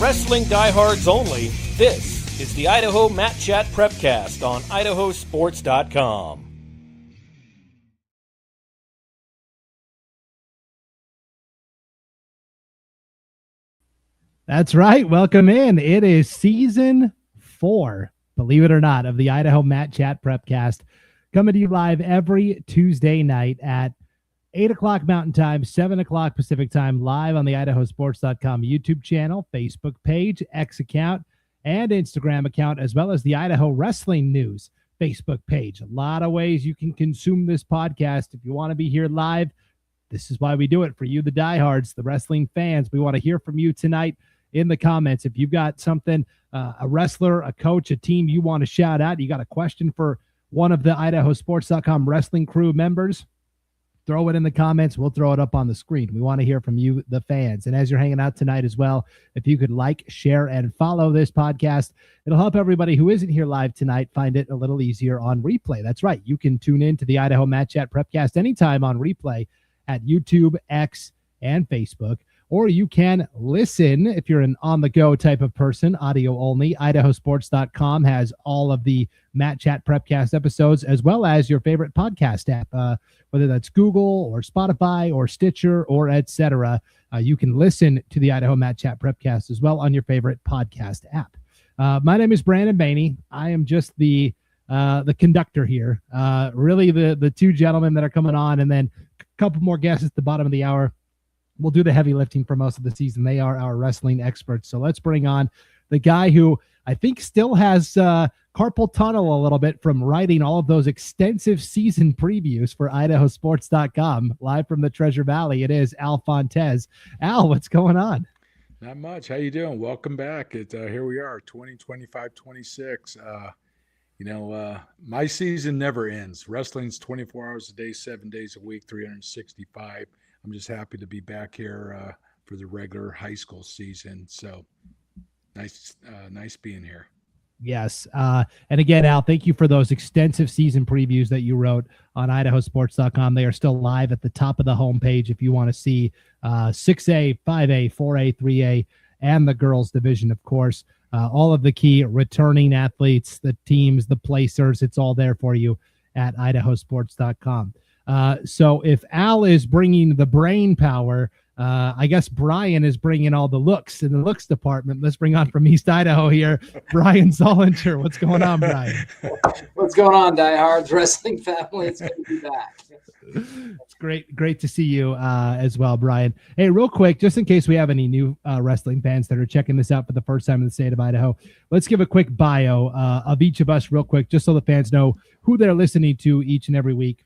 wrestling diehards only, this is the Idaho Mat Chat Prepcast on IdahoSports.com. That's right. Welcome in. It is season 4, believe it or not, of the Idaho Mat Chat Prepcast, coming to you live every Tuesday night at 8 o'clock Mountain Time, 7 o'clock Pacific Time, live on the IdahoSports.com YouTube channel, Facebook page, X account, and Instagram account, as well as the Idaho Wrestling News Facebook page. A lot of ways you can consume this podcast. If you want to be here live, this is why we do it. For you, the diehards, the wrestling fans, we want to hear from you tonight in the comments. If you've got something, a wrestler, a coach, a team you want to shout out, you got a question for one of the IdahoSports.com wrestling crew members, throw it in the comments. We'll throw it up on the screen. We want to hear from you, the fans. And as you're hanging out tonight as well, if you could like, share, and follow this podcast, it'll help everybody who isn't here live tonight find it a little easier on replay. That's right. You can tune in to the Idaho Mat Chat Prepcast anytime on replay at YouTube, X, and Facebook. Or you can listen if you're an on-the-go type of person, audio only. IdahoSports.com has all of the Mat Chat Prepcast episodes, as well as your favorite podcast app, whether that's Google or Spotify or Stitcher or etc. You can listen to the Idaho Mat Chat Prepcast as well on your favorite podcast app. My name is Brandon Bainey. I am just the conductor here. Really the two gentlemen that are coming on, and then a couple more guests at the bottom of the hour. We'll do the heavy lifting for most of the season. They are our wrestling experts. So let's bring on the guy who I think still has carpal tunnel a little bit from writing all of those extensive season previews for IdahoSports.com. Live from the Treasure Valley, it is Al Fontes. Al, what's going on? Not much. How you doing? Welcome back. Here we are, 2025-26. My season never ends. Wrestling's 24 hours a day, 7 days a week, 365. I'm just happy to be back here for the regular high school season. So nice being here. Yes. And again, Al, thank you for those extensive season previews that you wrote on IdahoSports.com. They are still live at the top of the homepage if you want to see 6A, 5A, 4A, 3A, and the girls division, of course. All of the key returning athletes, the teams, the placers, it's all there for you at IdahoSports.com. So if Al is bringing the brain power, I guess Brian is bringing all the looks in the looks department. Let's bring on from East Idaho here, Brian Zollinger. What's going on, Brian? What's going on, diehards, wrestling family? It's good to be back. It's great to see you as well, Brian. Hey, real quick, just in case we have any new wrestling fans that are checking this out for the first time in the state of Idaho, let's give a quick bio of each of us real quick, just so the fans know who they're listening to each and every week.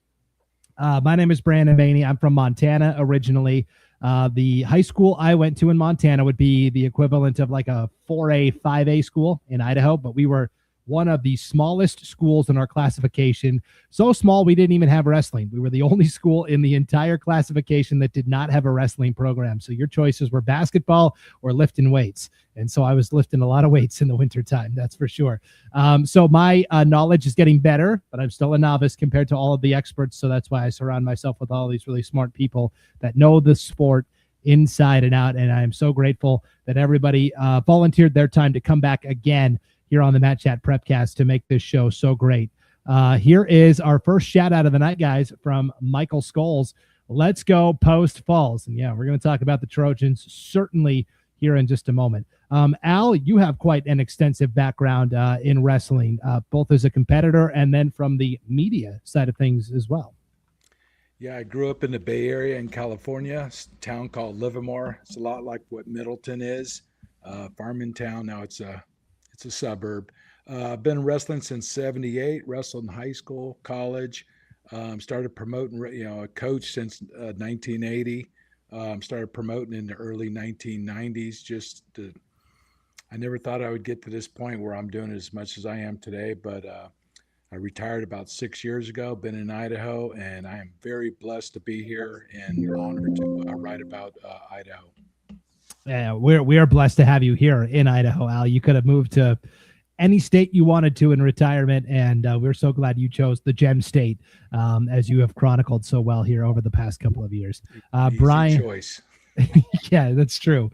My name is Brandon Bainey. I'm from Montana originally. The high school I went to in Montana would be the equivalent of like a 4A, 5A school in Idaho, but we were one of the smallest schools in our classification. So small, we didn't even have wrestling. We were the only school in the entire classification that did not have a wrestling program. So your choices were basketball or lifting weights. And so I was lifting a lot of weights in the wintertime, that's for sure. So my knowledge is getting better, but I'm still a novice compared to all of the experts. So that's why I surround myself with all these really smart people that know the sport inside and out. And I'm so grateful that everybody volunteered their time to come back again here on the Mat Chat Prepcast to make this show so great. Here is our first shout out of the night, guys, from Michael Scholes. Let's go Post Falls. And yeah, we're going to talk about the Trojans certainly here in just a moment. Al, you have quite an extensive background in wrestling, both as a competitor and then from the media side of things as well. Yeah, I grew up in the Bay Area in California, a town called Livermore. It's a lot like what Middleton is, farming town. Now it's a suburb. I've been wrestling since 78, wrestled in high school, college, started promoting, a coach since 1980, started promoting in the early 1990s. I never thought I would get to this point where I'm doing as much as I am today, but I retired about 6 years ago, been in Idaho, and I am very blessed to be here and honored to write about Idaho. Yeah, we are blessed to have you here in Idaho, Al. You could have moved to any state you wanted to in retirement, and we're so glad you chose the Gem State, as you have chronicled so well here over the past couple of years. Brian, choice. Yeah, that's true.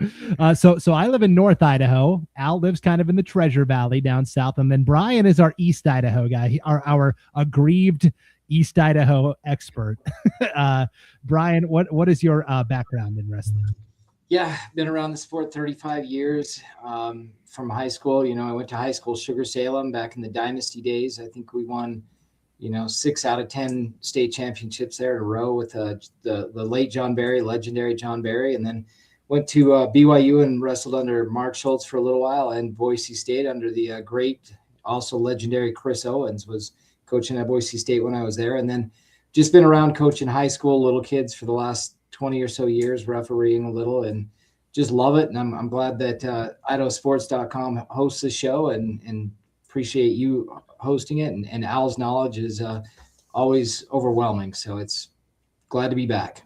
So I live in North Idaho. Al lives kind of in the Treasure Valley down south, and then Brian is our East Idaho guy. Our aggrieved East Idaho expert. Brian, what is your background in wrestling? Yeah, been around the sport 35 years. From high school, I went to high school Sugar Salem back in the dynasty days. I think we won 6 out of 10 state championships there in a row with the late John Barry, legendary John Barry, and then went to BYU and wrestled under Mark Schultz for a little while, and Boise State under the great, also legendary Chris Owens was coaching at Boise State when I was there, and then just been around coaching high school little kids for the last 20 or so years, refereeing a little, and just love it. And I'm glad that IdahoSports.com hosts the show, and appreciate you hosting it. And Al's knowledge is always overwhelming. So it's glad to be back.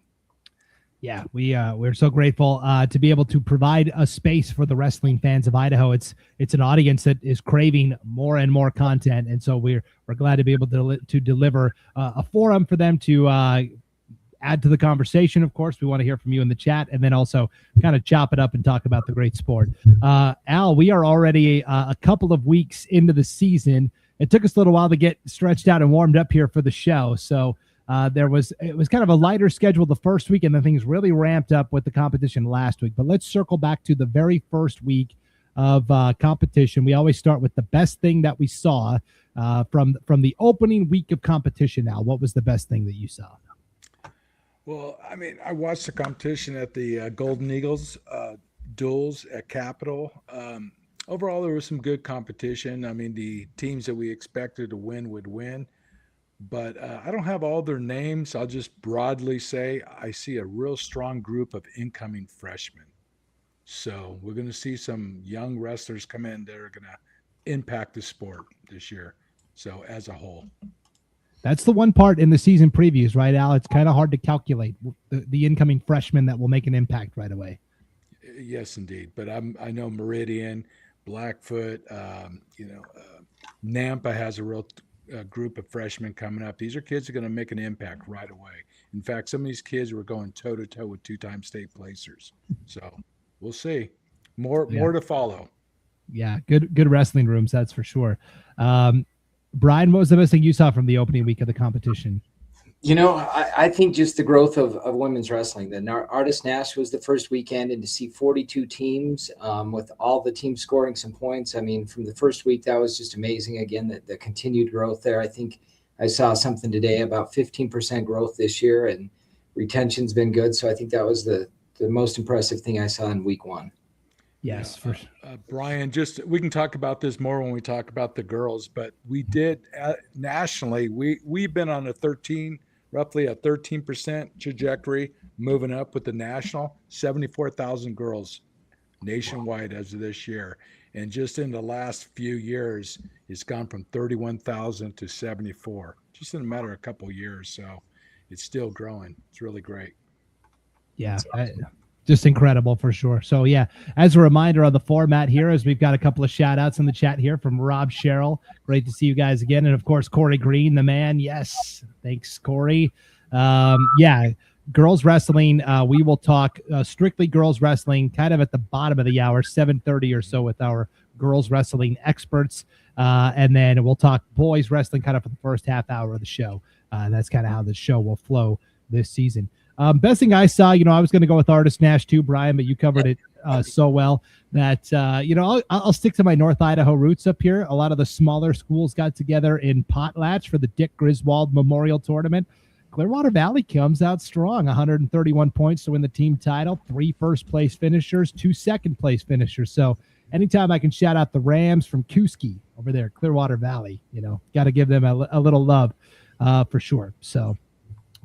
Yeah, we're so grateful to be able to provide a space for the wrestling fans of Idaho. It's an audience that is craving more and more content, and so we're glad to be able to deliver a forum for them to add to the conversation. Of course, we want to hear from you in the chat, and then also kind of chop it up and talk about the great sport. Al, we are already a couple of weeks into the season. It took us a little while to get stretched out and warmed up here for the show, so. It was kind of a lighter schedule the first week, and then things really ramped up with the competition last week. But let's circle back to the very first week of competition. We always start with the best thing that we saw from the opening week of competition. Now, what was the best thing that you saw? Well, I mean, I watched the competition at the Golden Eagles duels at Capitol. Overall, there was some good competition. I mean, the teams that we expected to win would win. But I don't have all their names. I'll just broadly say I see a real strong group of incoming freshmen. So we're going to see some young wrestlers come in that are going to impact the sport this year. So as a whole. That's the one part in the season previews, right, Al? It's kind of hard to calculate the incoming freshmen that will make an impact right away. Yes, indeed. But I know Meridian, Blackfoot, Nampa has a real group of freshmen coming up. These are kids that are going to make an impact right away. In fact, some of these kids were going toe-to-toe with two-time state placers. So we'll see. More to follow. Yeah, good wrestling rooms, that's for sure. Brian, what was the best thing you saw from the opening week of the competition? I think just the growth of women's wrestling. The Artist Nash was the first weekend, and to see 42 teams with all the teams scoring some points. I mean, from the first week, that was just amazing. Again, the continued growth there. I think I saw something today about 15% growth this year, and retention's been good. So I think that was the most impressive thing I saw in week one. Yes, for sure. Brian, we can talk about this more when we talk about the girls, but we did nationally, we've been on roughly a 13% trajectory moving up with the national. 74,000 girls nationwide as of this year. And just in the last few years, it's gone from 31,000 to 74, just in a matter of a couple of years. So it's still growing. It's really great. Yeah. Just incredible for sure. So yeah, as a reminder on the format here, as we've got a couple of shout outs in the chat here from Rob Sherrill. Great to see you guys again. And of course, Corey Green, the man. Yes. Thanks, Corey. Girls wrestling. We will talk strictly girls wrestling kind of at the bottom of the hour, 7:30 or so with our girls wrestling experts. And then we'll talk boys wrestling kind of for the first half hour of the show. That's kind of how the show will flow this season. Best thing I saw, I was going to go with Artist Nash too, Brian, but you covered it so well that, I'll stick to my North Idaho roots up here. A lot of the smaller schools got together in Potlatch for the Dick Griswold Memorial Tournament. Clearwater Valley comes out strong, 131 points to win the team title, 3 first-place finishers, 2 second-place finishers. So anytime I can shout out the Rams from Kuski over there, Clearwater Valley, got to give them a little love for sure. So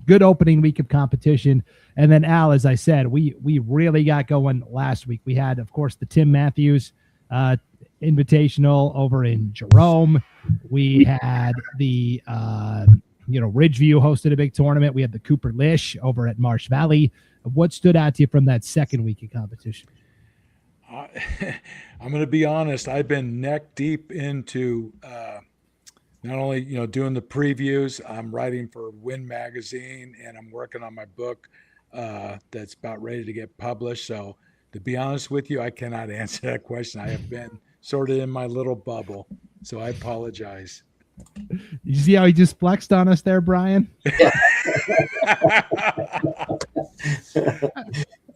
good opening week of competition. And then, Al, as I said, we really got going last week. We had, of course, the Tim Mathews Invitational over in Jerome. We had the, Ridgeview hosted a big tournament. We had the Cooper Lish over at Marsh Valley. What stood out to you from that second week of competition? I'm going to be honest. I've been neck deep into not only, doing the previews. I'm writing for Win Magazine, and I'm working on my book, that's about ready to get published. So to be honest with you, I cannot answer that question. I have been sort of in my little bubble, so I apologize. You see how he just flexed on us there, Brian?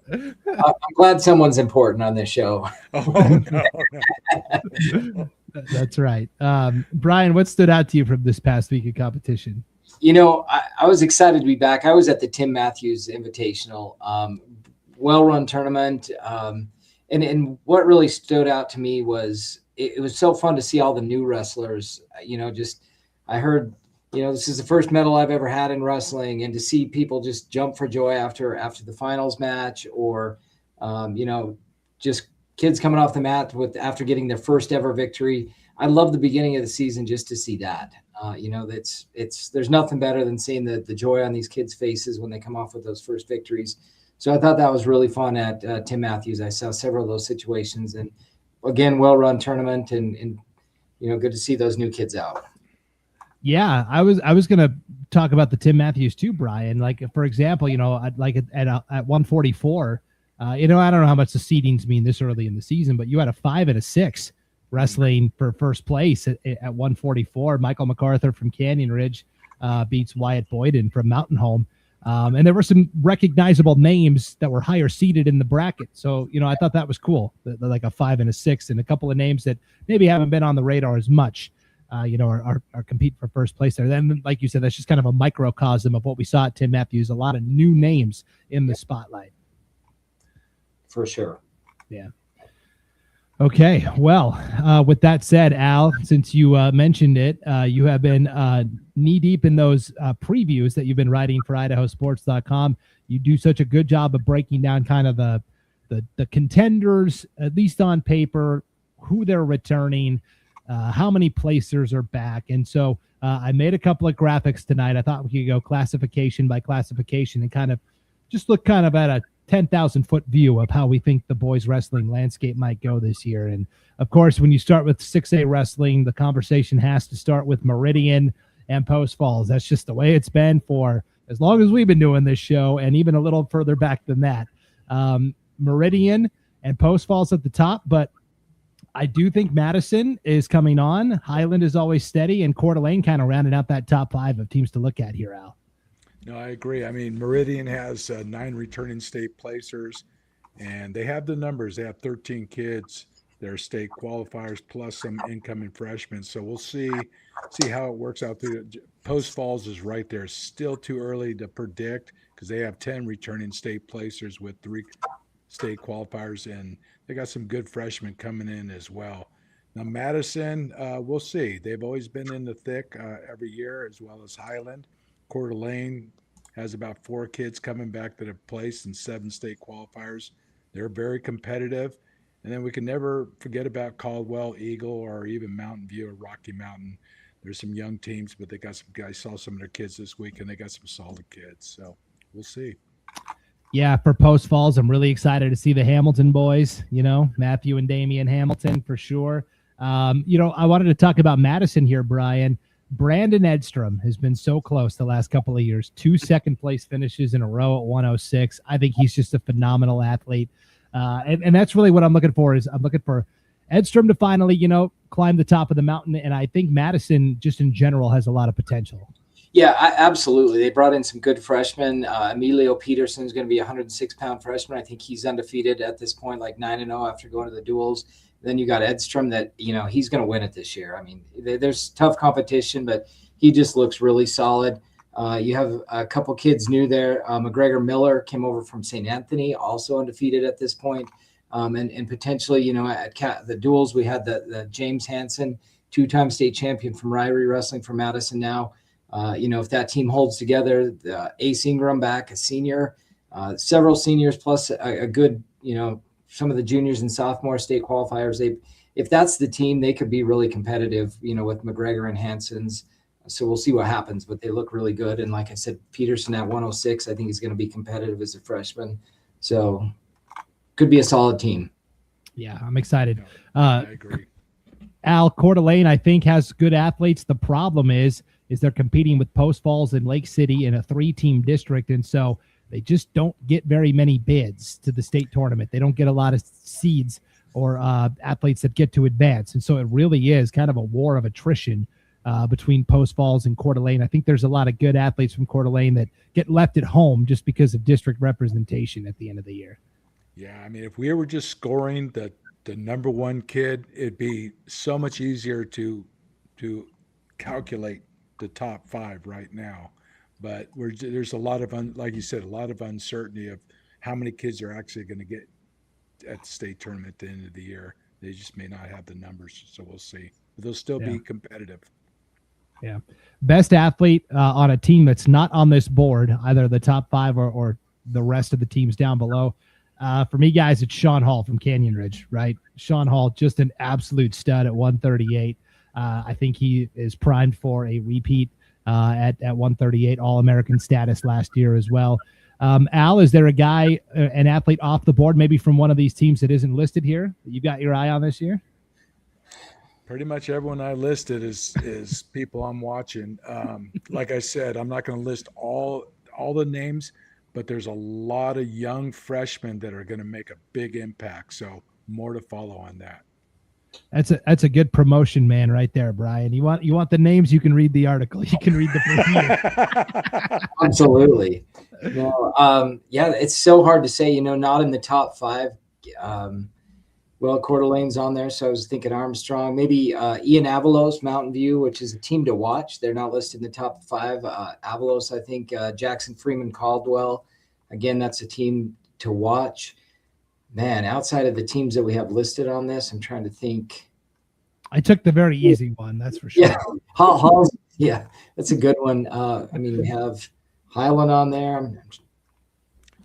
I'm glad someone's important on this show. Oh, no. That's right. Brian, what stood out to you from this past week of competition? I was excited to be back. I was at the Tim Mathews Invitational, well-run tournament. And what really stood out to me was it was so fun to see all the new wrestlers. I heard, this is the first medal I've ever had in wrestling, and to see people just jump for joy after the finals match, or, just kids coming off the mat after getting their first ever victory. I love the beginning of the season just to see that. There's nothing better than seeing the joy on these kids' faces when they come off with those first victories. So I thought that was really fun at Tim Mathews. I saw several of those situations, and again, well-run tournament, and good to see those new kids out. Yeah, I was going to talk about the Tim Mathews too, Brian. Like, for example, like at 144, I don't know how much the seedings mean this early in the season, but you had a 5 and a 6 wrestling for first place at 144. Michael MacArthur from Canyon Ridge beats Wyatt Boyden from Mountain Home. And there were some recognizable names that were higher seated in the bracket. So, I thought that was cool, like a 5 and a 6, and a couple of names that maybe haven't been on the radar as much, are competing for first place there. Then, like you said, that's just kind of a microcosm of what we saw at Tim Mathews, a lot of new names in the spotlight. For sure. Yeah. Okay. Well, with that said, Al, since you mentioned it, you have been knee deep in those previews that you've been writing for IdahoSports.com. You do such a good job of breaking down kind of the contenders, at least on paper, who they're returning, how many placers are back. And so I made a couple of graphics tonight. I thought we could go classification by classification and kind of just look kind of at a 10,000-foot view of how we think the boys wrestling landscape might go this year. And of course, when you start with 6A wrestling, the conversation has to start with Meridian and Post Falls. That's just the way it's been for as long as we've been doing this show, and even a little further back than that. Meridian and Post Falls at the top, but I do think Madison is coming on. Highland is always steady, and Coeur d'Alene kind of rounding out that top 5 of teams to look at here, Al. No, I agree. I mean, Meridian has 9 returning state placers, and they have the numbers. They have 13 kids that are state qualifiers plus some incoming freshmen. So we'll see how it works out through. Post Falls is right there. Still too early to predict because they have 10 returning state placers with 3 state qualifiers, and they got some good freshmen coming in as well. Now, Madison, we'll see. They've always been in the thick every year, as well as Highland. Coeur d'Alene has about 4 kids coming back that have placed in 7 state qualifiers. They're very competitive. And then we can never forget about Caldwell, Eagle, or even Mountain View or Rocky Mountain. There's some young teams, but they got some guys. Saw some of their kids this week, and they got some solid kids. So we'll see. Yeah, for Post Falls, I'm really excited to see the Hamilton boys, Matthew and Damian Hamilton for sure. I wanted to talk about Madison here, Brian. Brandon Edstrom has been so close the last couple of years, 2 second-place finishes in a row at 106. I think he's just a phenomenal athlete. And that's really what I'm looking for is I'm looking for Edstrom to finally, climb the top of the mountain. And I think Madison just in general has a lot of potential. Yeah, absolutely. They brought in some good freshmen. Emilio Peterson is going to be a 106-pound freshman. I think he's undefeated at this point, like 9-0 after going to the duels. Then you got Edstrom that, he's going to win it this year. I mean, there's tough competition, but he just looks really solid. You have a couple kids new there. McGregor Miller came over from St. Anthony, also undefeated at this point. And potentially, at the duels, we had the James Hansen, 2-time state champion from Ryrie Wrestling from Madison now. If that team holds together, Ace Ingram back, a senior, several seniors plus a good, some of the juniors and sophomore state qualifiers. If that's the team, they could be really competitive, with McGregor and Hansen's. So we'll see what happens, but they look really good. And like I said, Peterson at 106, I think he's going to be competitive as a freshman. So could be a solid team. Yeah, I'm excited. I agree. Al, Coeur d'Alene, I think, has good athletes. The problem is they're competing with Post Falls and Lake City in a 3-team district. And so they just don't get very many bids to the state tournament. They don't get a lot of seeds or athletes that get to advance. And so it really is kind of a war of attrition between Post Falls and Coeur d'Alene. I think there's a lot of good athletes from Coeur d'Alene that get left at home just because of district representation at the end of the year. Yeah, I mean, if we were just scoring the number one kid, it'd be so much easier to calculate the top 5 right now. But there's a lot of, like you said, a lot of uncertainty of how many kids are actually going to get at the state tournament at the end of the year. They just may not have the numbers, so we'll see. But they'll still be competitive. Yeah. Best athlete on a team that's not on this board, either the top 5 or the rest of the teams down below. For me, guys, it's Sean Hall from Canyon Ridge, right? Sean Hall, just an absolute stud at 138. I think he is primed for a repeat at 138, All-American status last year as well. Al, is there a guy, an athlete off the board, maybe from one of these teams that isn't listed here, that you got your eye on this year? Pretty much everyone I listed is people I'm watching. Like I said, I'm not going to list all the names, but there's a lot of young freshmen that are going to make a big impact. So more to follow on that. That's a good promotion, man, right there, Brian. You want the names, you can read the article. You can read the preview. Absolutely. Yeah, it's so hard to say, not in the top 5. Well, Coeur d'Alene's on there, so I was thinking Armstrong. Maybe Ian Avalos, Mountain View, which is a team to watch. They're not listed in the top 5. Avalos, I think. Jackson Freeman Caldwell. Again, that's a team to watch. Man, outside of the teams that we have listed on this, I'm trying to think. I took the very easy one, that's for sure. Yeah, Hall's, yeah, that's a good one. We have Highland on there.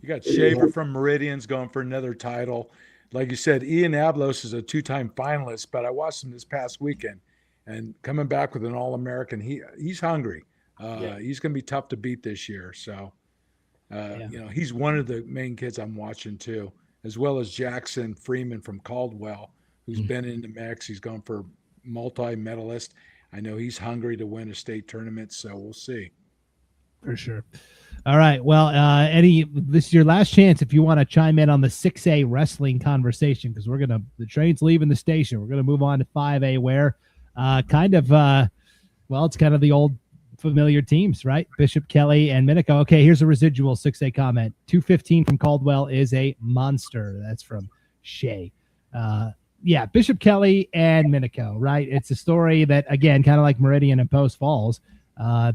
You got Shaver from Meridian's going for another title. Like you said, Ian Avalos is a 2-time finalist, but I watched him this past weekend, and coming back with an All-American, he's hungry. He's going to be tough to beat this year. So, he's one of the main kids I'm watching too, as well as Jackson Freeman from Caldwell, who's been in the mix. He's going for multi-medalist. I know he's hungry to win a state tournament, so we'll see. For sure. All right. Well, this is your last chance if you want to chime in on the 6A wrestling conversation, because the train's leaving the station. We're going to move on to 5A, where it's kind of the old familiar teams, right? Bishop Kelly and Minico. Okay, here's a residual 6A comment. 215 from Caldwell is a monster. That's from Shay. Bishop Kelly and Minico, right? It's a story that, again, kind of like Meridian and Post Falls,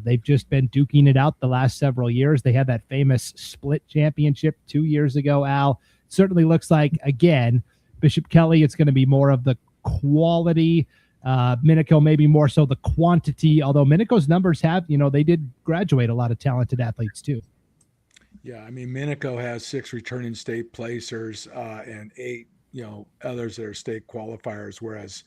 they've just been duking it out the last several years. They had that famous split championship 2 years ago, Al. Certainly looks like, again, Bishop Kelly, it's going to be more of the quality. Minico maybe more so the quantity, although Minico's numbers have, they did graduate a lot of talented athletes too. Yeah, I mean, Minico has 6 returning state placers and 8, others that are state qualifiers, whereas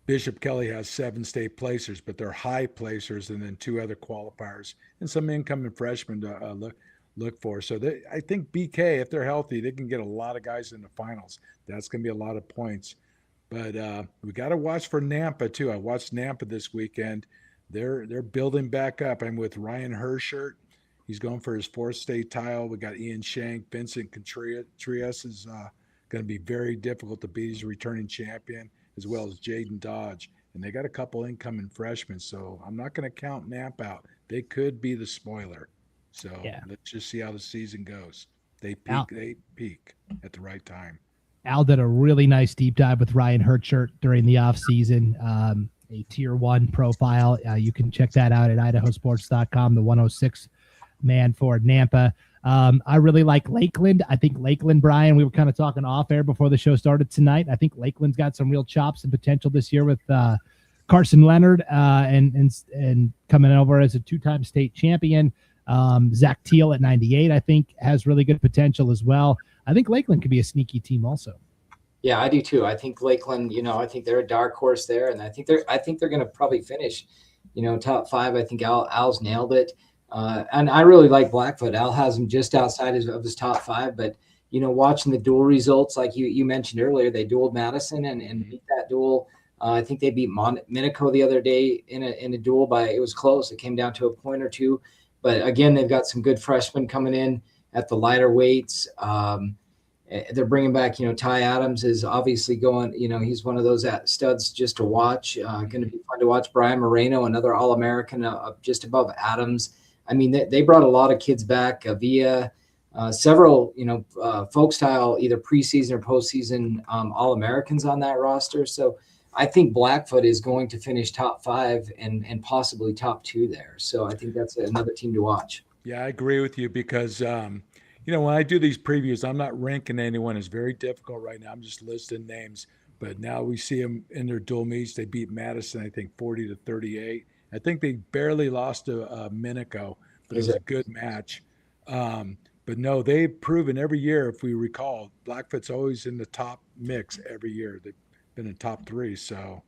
Bishop Kelly has 7 state placers, but they're high placers, and then 2 other qualifiers and some incoming freshmen to look for. So I think BK, if they're healthy, they can get a lot of guys in the finals. That's going to be a lot of points. But we got to watch for Nampa too. I watched Nampa this weekend. They're building back up. I'm with Ryan Hershert. He's going for his 4th state title. We got Ian Shank, Vincent Contreras is going to be very difficult to beat. He's a returning champion, as well as Jaden Dodge. And they got a couple incoming freshmen, so I'm not going to count Namp out. They could be the spoiler. So Let's just see how the season goes. They peak at the right time. Al did a really nice deep dive with Ryan Hertshert during the offseason, a tier 1 profile. You can check that out at IdahoSports.com, the 106 man for Nampa. I really like Lakeland. I think Lakeland, Brian, we were kind of talking off air before the show started tonight. I think Lakeland's got some real chops and potential this year with Carson Leonard and coming over as a 2-time state champion. Zach Teal at 98, I think, has really good potential as well. I think Lakeland could be a sneaky team also. Yeah, I do too. I think Lakeland, I think they're a dark horse there, and I think they're going to probably finish, top 5. I think Al's nailed it. And I really like Blackfoot. Al has him just outside of his top 5, but watching the duel results, like you mentioned earlier, they dueled Madison and beat that duel. I think they beat Minico the other day in a duel it was close. It came down to a point or two, but again, they've got some good freshmen coming in. at the lighter weights. They're bringing back, Ty Adams is obviously going, he's one of those studs just to watch. Going to be fun to watch. Brian Moreno, another All-American, just above Adams. I mean, they brought a lot of kids back via several, folk style, either preseason or postseason All-Americans on that roster. So I think Blackfoot is going to finish top 5 and possibly top 2 there. So I think that's another team to watch. Yeah, I agree with you because, when I do these previews, I'm not ranking anyone. It's very difficult right now. I'm just listing names. But now we see them in their dual meets. They beat Madison, I think, 40-38. I think they barely lost to Minico, but it was a good match. But no, they've proven every year, if we recall, Blackfoot's always in the top mix every year. They've been in top 3, so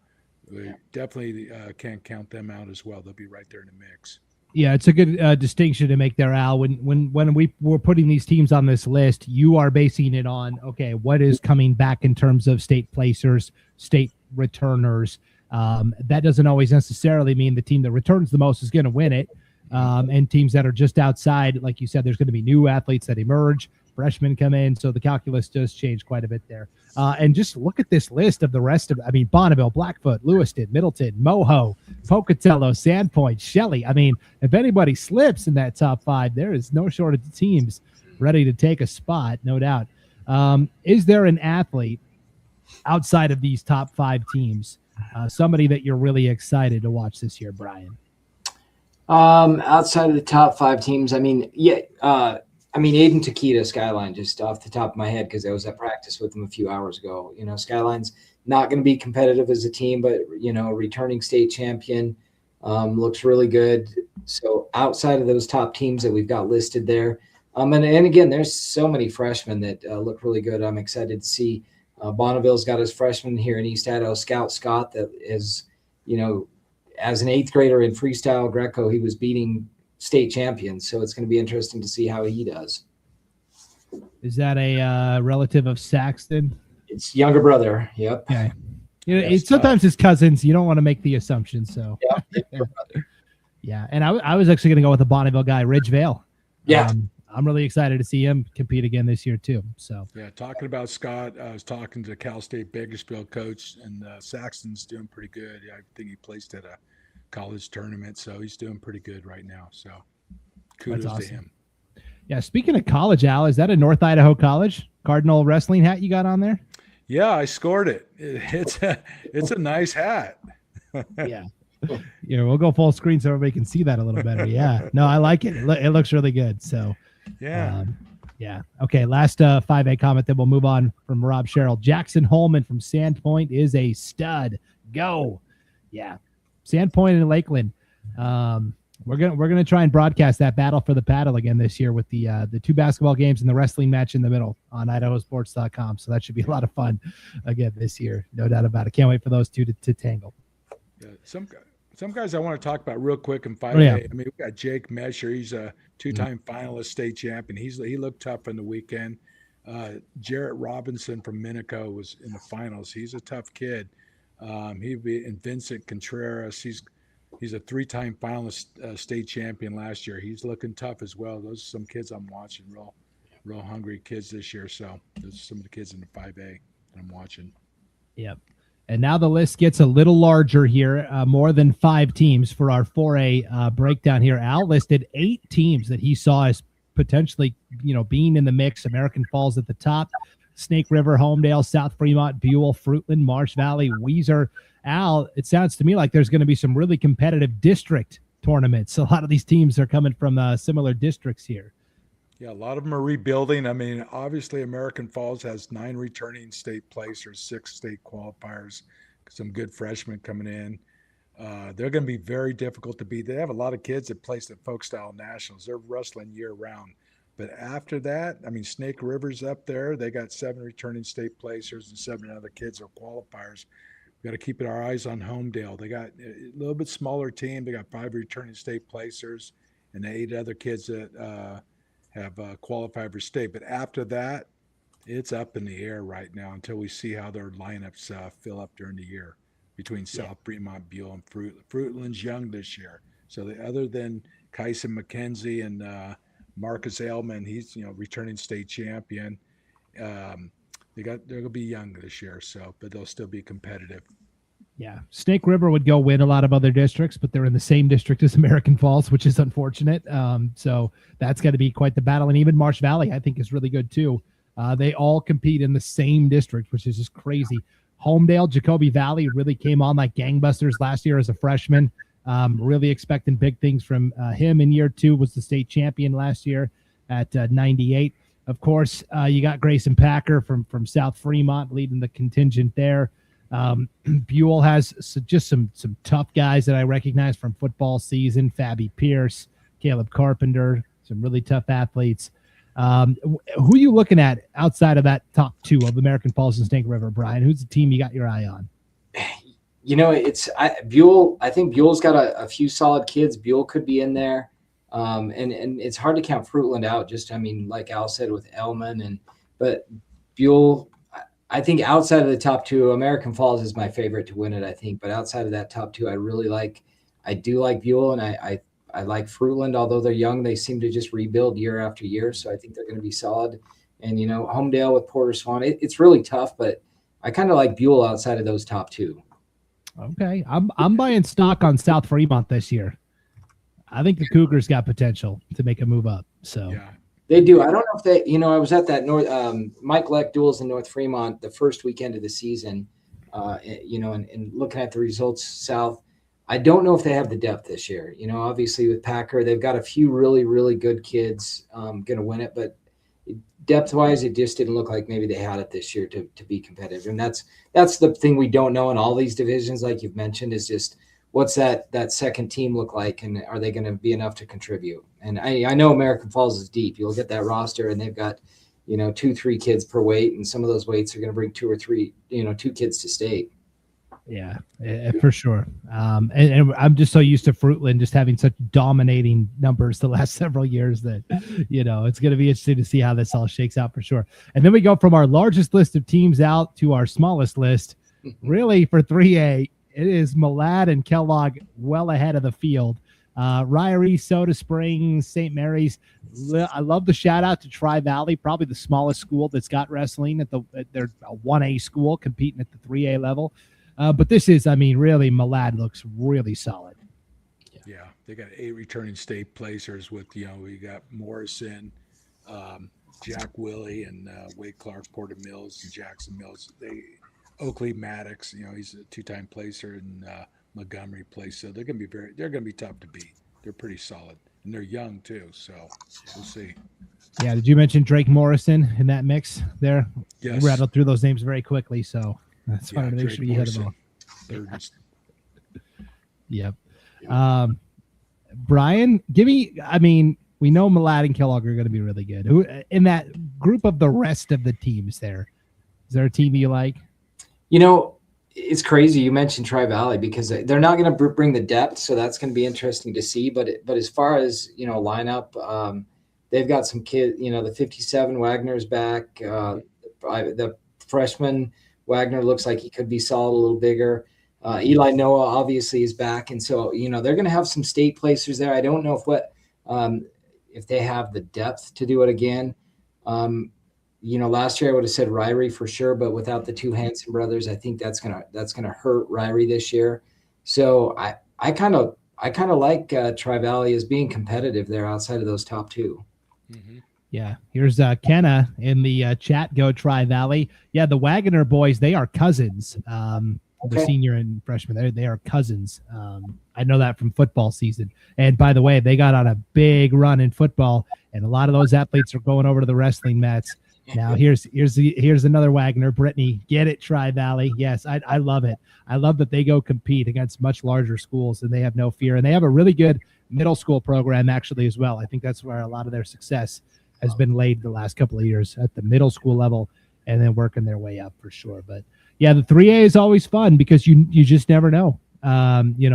we definitely can't count them out as well. They'll be right there in the mix. Yeah, it's a good distinction to make there, Al. When we were putting these teams on this list, you are basing it on, okay, what is coming back in terms of state placers, state returners. That doesn't always necessarily mean the team that returns the most is going to win it. And teams that are just outside, like you said, there's going to be new athletes that emerge, freshmen come in, so the calculus does change quite a bit there. And just look at this list of the rest of, Bonneville, Blackfoot, Lewiston, Middleton, Moho, Pocatello, Sandpoint, Shelley. If anybody slips in that top 5, there is no shortage of teams ready to take a spot, no doubt. Is there an athlete outside of these top 5 teams, somebody that you're really excited to watch this year, Brian? Outside of the top 5 teams, Aiden Takita, Skyline, just off the top of my head, because I was at practice with him a few hours ago. Skyline's not going to be competitive as a team, but, returning state champion, looks really good. So outside of those top teams that we've got listed there, and again, there's so many freshmen that look really good. I'm excited to see Bonneville's got his freshman here in East Idaho, Scout Scott, that is, as an 8th grader in freestyle Greco, he was beating state champions. So it's going to be interesting to see how he does. Is that a relative of Saxton? It's younger brother. Yep. Okay. Sometimes it's cousins. You don't want to make the assumption. So yeah. And I was actually going to go with a Bonneville guy, Ridgevale. Yeah. I'm really excited to see him compete again this year too. So yeah, talking about Scott, I was talking to Cal State Bakersfield coach, and Saxton's doing pretty good. I think he placed at a college tournament, so he's doing pretty good right now. So kudos to him. Yeah, speaking of college, Al, is that a North Idaho College Cardinal wrestling hat you got on there? Yeah, I scored it. It's a nice hat. Yeah. Yeah, we'll go full screen so everybody can see that a little better. Yeah. No, I like it. It looks really good. So yeah. Yeah. Okay. Last 5A comment, then we'll move on from Rob Sherrill. Jackson Holman from Sandpoint is a stud. Go. Yeah. Sandpoint and Lakeland. We're gonna try and broadcast that battle for the paddle again this year with the 2 basketball games and the wrestling match in the middle on IdahoSports.com. So that should be a lot of fun again this year, no doubt about it. Can't wait for those two to tangle. Yeah, some guys I want to talk about real quick in 5A. Oh, yeah. We got Jake Mesher. He's a 2-time finalist, state champion. He looked tough in the weekend. Jarrett Robinson from Minico was in the finals. He's a tough kid. And Vincent Contreras, he's a 3-time finalist, state champion last year. He's looking tough as well. Those are some kids I'm watching, real hungry kids this year. So those are some of the kids in the 5A that I'm watching. Yep. And now the list gets a little larger here, more than 5 teams for our 4A breakdown here. Al listed 8 teams that he saw as potentially, being in the mix. American Falls at the top, Snake River, Homedale, South Fremont, Buell, Fruitland, Marsh Valley, Weiser. Al, it sounds to me like there's going to be some really competitive district tournaments. A lot of these teams are coming from similar districts here. Yeah, a lot of them are rebuilding. Obviously, American Falls has 9 returning state placers, 6 state qualifiers, some good freshmen coming in. They're going to be very difficult to beat. They have a lot of kids that placed at Folk Style Nationals. They're wrestling year-round. But after that, Snake River's up there. They got 7 returning state placers and 7 other kids are qualifiers. We've got to keep our eyes on Homedale. They got a little bit smaller team. They got 5 returning state placers and 8 other kids that have qualified for state. But after that, it's up in the air right now until we see how their lineups fill up during the year between South Fremont, Buell, and Fruitland's young this year. So other than Kyson McKenzie and Marcus Ailman, he's returning state champion. They're going to be young this year, but they'll still be competitive. Yeah, Snake River would go win a lot of other districts, but they're in the same district as American Falls, which is unfortunate. So that's going to be quite the battle. And even Marsh Valley, I think, is really good too. They all compete in the same district, which is just crazy. Homedale, Jacoby Valley really came on like gangbusters last year as a freshman. Really expecting big things from him in year 2. Was the state champion last year at 98. Of course, you got Grayson Packer from South Fremont leading the contingent there. Buell has just some tough guys that I recognize from football season. Fabi Pierce, Caleb Carpenter, some really tough athletes. Who are you looking at outside of that top 2 of American Falls and Snake River, Brian? Who's the team you got your eye on? Buell. I think Buell's got a few solid kids. Buell could be in there. And it's hard to count Fruitland out. Like Al said with Elman but Buell, I think outside of the top 2, American Falls is my favorite to win it, I think. But outside of that top 2, I do like Buell, and I like Fruitland. Although they're young, they seem to just rebuild year after year. So I think they're going to be solid. And, Homedale with Porter Swan, it's really tough, but I kind of like Buell outside of those top 2. Okay. I'm buying stock on South Fremont this year. I think the Cougars got potential to make a move up. So yeah. They do. I don't know if they, I was at that Mike Leck duels in North Fremont the first weekend of the season, and looking at the results south. I don't know if they have the depth this year. Obviously with Packer, they've got a few really, really good kids going to win it, but depth-wise, it just didn't look like maybe they had it this year to be competitive. And that's the thing we don't know in all these divisions, like you've mentioned, is just what's that second team look like, and are they going to be enough to contribute? And I know American Falls is deep. You'll get that roster, and they've got 2-3 kids per weight, and some of those weights are going to bring 2 or 3 2 kids to state. Yeah, for sure. And I'm just so used to Fruitland just having such dominating numbers the last several years that, it's going to be interesting to see how this all shakes out for sure. And then we go from our largest list of teams out to our smallest list. Really, for 3A, it is Malad and Kellogg well ahead of the field. Ryrie, Soda Springs, St. Mary's. I love the shout out to Tri-Valley, probably the smallest school that's got wrestling they're a 1A school competing at the 3A level. But this is, really, Malad looks really solid. Yeah, they got 8 returning state placers with, we got Morrison, Jack Willie, and Wade Clark, Porter Mills, and Jackson Mills. Oakley Maddox, he's a 2-time placer, and Montgomery plays. So they're going to be tough to beat. They're pretty solid, and they're young too. So we'll see. Yeah, did you mention Drake Morrison in that mix there? Yes. We rattled through those names very quickly, so. That's fine to make Drake sure you hit them all. Yep. Brian, we know Malad and Kellogg are going to be really good. Who in that group of the rest of the teams there? Is there a team you like? It's crazy you mentioned Tri-Valley because they're not going to bring the depth, so that's going to be interesting to see. But as far as lineup, they've got some kids. The 57 Wagner's back. The freshman Wagner looks like he could be solid, a little bigger. Eli Noah obviously is back, and so they're going to have some state placers there. I don't know if they have the depth to do it again. Last year I would have said Ryrie for sure, but without the 2 Hanson brothers, I think that's gonna hurt Ryrie this year. So I kind of like Tri-Valley as being competitive there outside of those top 2. Mm-hmm. Yeah, here's Kenna in the chat. Go Tri-Valley. Yeah, the Wagoner boys, they are cousins. The senior and freshman, they are cousins. I know that from football season. And by the way, they got on a big run in football, and a lot of those athletes are going over to the wrestling mats. Now here's another Wagner, Brittany. Get it, Tri-Valley. Yes, I love it. I love that they go compete against much larger schools, and they have no fear. And they have a really good middle school program actually as well. I think that's where a lot of their success has been laid the last couple of years at the middle school level, and then working their way up for sure. But yeah, the 3A is always fun because you just never know,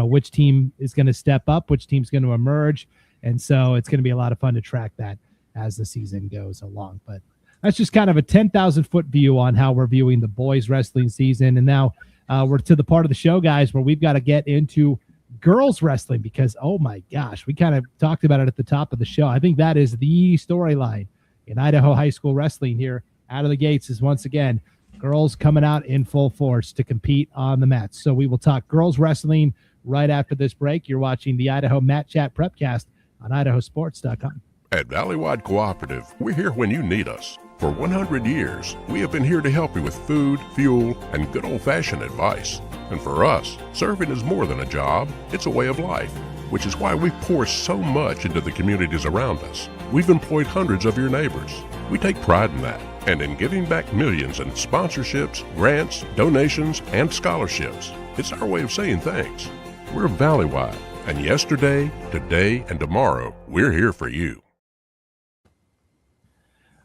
which team is going to step up, which team's going to emerge. And so it's going to be a lot of fun to track that as the season goes along. But that's just kind of a 10,000-foot view on how we're viewing the boys wrestling season. And now we're to the part of the show, guys, where we've got to get into girls wrestling, because, oh my gosh, we kind of talked about it at the top of the show. I think that is the storyline in Idaho high school wrestling here out of the gates, is once again, girls coming out in full force to compete on the mats. So we will talk girls wrestling right after this break. You're watching the Idaho Mat Chat Prepcast on IdahoSports.com. At Valleywide Cooperative, we're here when you need us. For 100 years, we have been here to help you with food, fuel, and good old-fashioned advice. And for us, serving is more than a job, it's a way of life, which is why we pour so much into the communities around us. We've employed hundreds of your neighbors. We take pride in that, and in giving back millions in sponsorships, grants, donations, and scholarships. It's our way of saying thanks. We're Valleywide, and yesterday, today, and tomorrow, we're here for you.